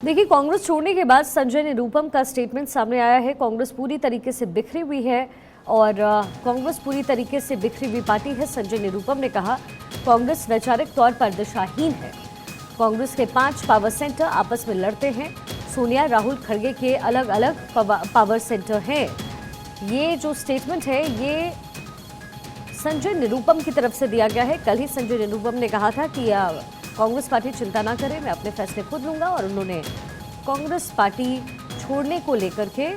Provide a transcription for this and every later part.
देखिए, कांग्रेस छोड़ने के बाद संजय निरुपम का स्टेटमेंट सामने आया है। कांग्रेस पूरी तरीके से बिखरी हुई है और कांग्रेस पूरी तरीके से बिखरी हुई पार्टी है। संजय निरुपम ने कहा, कांग्रेस वैचारिक तौर पर दिशाहीन है। कांग्रेस के 5 पावर सेंटर आपस में लड़ते हैं। सोनिया राहुल खड़गे के अलग अलग पावर सेंटर हैं। ये जो स्टेटमेंट है ये संजय निरुपम की तरफ से दिया गया है। कल ही संजय निरुपम ने कहा था कि कांग्रेस पार्टी चिंता ना करे, मैं अपने फैसले खुद लूंगा, और उन्होंने कांग्रेस पार्टी छोड़ने को लेकर के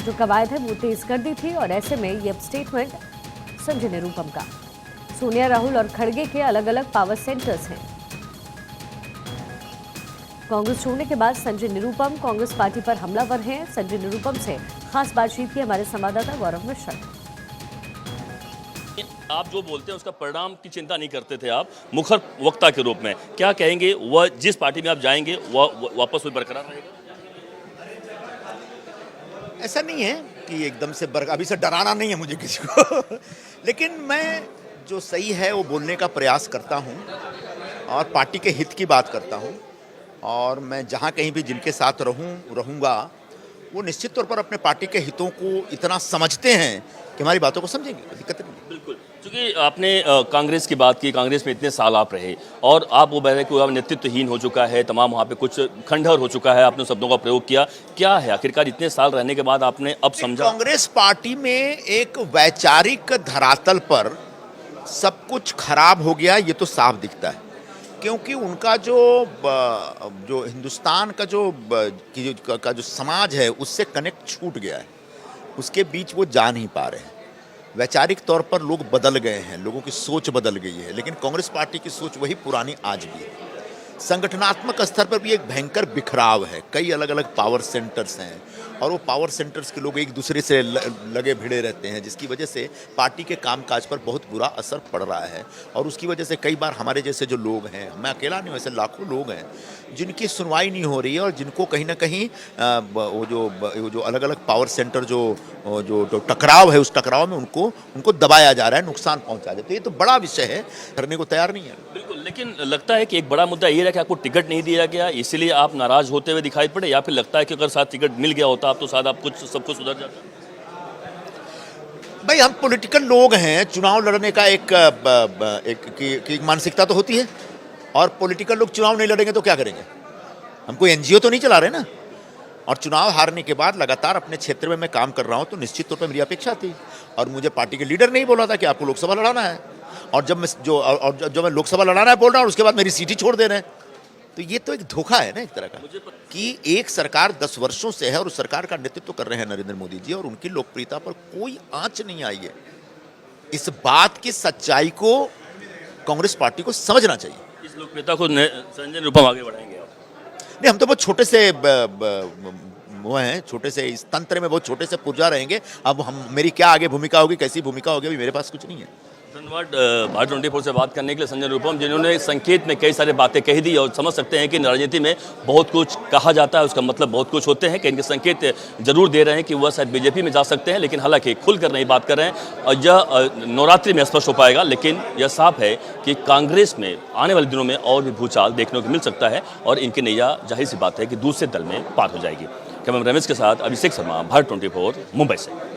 जो कवायद है वो तेज कर दी थी। और ऐसे में ये स्टेटमेंट संजय निरुपम का, सोनिया राहुल और खड़गे के अलग अलग पावर सेंटर्स हैं। कांग्रेस छोड़ने के बाद संजय निरुपम कांग्रेस पार्टी पर हमलावर हैं। संजय निरुपम से खास बातचीत की हमारे संवाददाता गौरव मिश्रा। आप जो बोलते हैं उसका परिणाम की चिंता नहीं करते थे आप मुखर वक्ता के रूप में, क्या कहेंगे? वह जिस पार्टी में आप जाएंगे वह वापस वही बरकरार रहेगा? ऐसा नहीं है कि एकदम से अभी से डराना नहीं है मुझे किसी को लेकिन मैं जो सही है वो बोलने का प्रयास करता हूँ और पार्टी के हित की बात करता हूँ। और मैं जहाँ कहीं भी जिनके साथ रहूँगा वो निश्चित तौर पर अपने पार्टी के हितों को इतना समझते हैं कि हमारी बातों को समझेंगे, कोई दिक्कत नहीं। बिल्कुल, क्योंकि आपने कांग्रेस की बात की, कांग्रेस में इतने साल आप रहे और आप वो बह रहे कि नेतृत्वहीन हो चुका है, तमाम वहाँ पे कुछ खंडहर हो चुका है, आपने शब्दों का प्रयोग किया। क्या है आखिरकार इतने साल रहने के बाद आपने अब समझा? कांग्रेस पार्टी में एक वैचारिक धरातल पर सब कुछ खराब हो गया, ये तो साफ दिखता है। क्योंकि उनका जो हिंदुस्तान का जो समाज है उससे कनेक्ट छूट गया है, उसके बीच वो जा नहीं पा रहे हैं। वैचारिक तौर पर लोग बदल गए हैं, लोगों की सोच बदल गई है, लेकिन कांग्रेस पार्टी की सोच वही पुरानी आज भी है। संगठनात्मक स्तर पर भी एक भयंकर बिखराव है, कई अलग अलग पावर सेंटर्स हैं और वो पावर सेंटर्स के लोग एक दूसरे से लगे भिड़े रहते हैं, जिसकी वजह से पार्टी के कामकाज पर बहुत बुरा असर पड़ रहा है। और उसकी वजह से कई बार हमारे जैसे जो लोग हैं, मैं अकेला नहीं, वैसे लाखों लोग हैं जिनकी सुनवाई नहीं हो रही है और जिनको कहीं ना कहीं वो जो अलग अलग पावर सेंटर जो टकराव है, उस टकराव में उनको दबाया जा रहा है, नुकसान पहुंचा जाता है। तो ये तो बड़ा विषय है, करने को तैयार नहीं है। बिल्कुल, लेकिन लगता है कि एक बड़ा मुद्दा ये है कि आपको टिकट नहीं दिया गया, इसीलिए आप नाराज होते हुए दिखाई पड़े, या फिर लगता है कि अगर साथ टिकट मिल गया होता आप तो शायद आप सब कुछ सुधर जाता? भाई, हम पॉलिटिकल लोग हैं, चुनाव लड़ने का एक मानसिकता तो होती है, और पॉलिटिकल लोग चुनाव नहीं लड़ेंगे तो क्या करेंगे? हम कोई एनजीओ तो नहीं चला रहे ना। और चुनाव हारने के बाद लगातार अपने क्षेत्र में मैं काम कर रहा हूं, तो निश्चित तौर पर मेरी अपेक्षा थी। और मुझे पार्टी के लीडर नहीं बोला था कि आपको लोकसभा लड़ाना है, और जब मैं लोकसभा लड़ाना है बोल रहा हूँ, उसके बाद मेरी सीट ही छोड़ दे रहे हैं। तो ये तो एक धोखा है ना एक तरह का, कि एक सरकार 10 वर्षों से है और उस सरकार का नेतृत्व कर रहे हैं नरेंद्र मोदी जी, और उनकी लोकप्रियता पर कोई आंच नहीं आई है। इस बात की सच्चाई को कांग्रेस पार्टी को समझना चाहिए। इस लोकप्रियता को संजय निरुपम आगे बढ़ाएंगे आप? नहीं, हम तो बहुत छोटे से वो हैं, छोटे से इस तंत्र में बहुत छोटे से पुर्जा रहेंगे। अब मेरी क्या आगे भूमिका होगी, कैसी भूमिका होगी, अभी मेरे पास कुछ नहीं है। धन्यवाद भारत 24 से बात करने के लिए संजय निरुपम, जिन्होंने संकेत में कई सारी बातें कह दी। और समझ सकते हैं कि राजनीति में बहुत कुछ कहा जाता है, उसका मतलब बहुत कुछ होते हैं, कि इनके संकेत जरूर दे रहे हैं कि वह शायद बीजेपी में जा सकते हैं, लेकिन हालांकि खुलकर नहीं बात कर रहे हैं। और यह नवरात्रि में स्पष्ट हो पाएगा, लेकिन यह साफ है कि कांग्रेस में आने वाले दिनों में और भी भूचाल देखने को मिल सकता है और इनकी नैया जाहिर सी बात है कि दूसरे दल में पार हो जाएगी। कैमरा रमेश के साथ अभिषेक शर्मा, भारत 24 मुंबई से।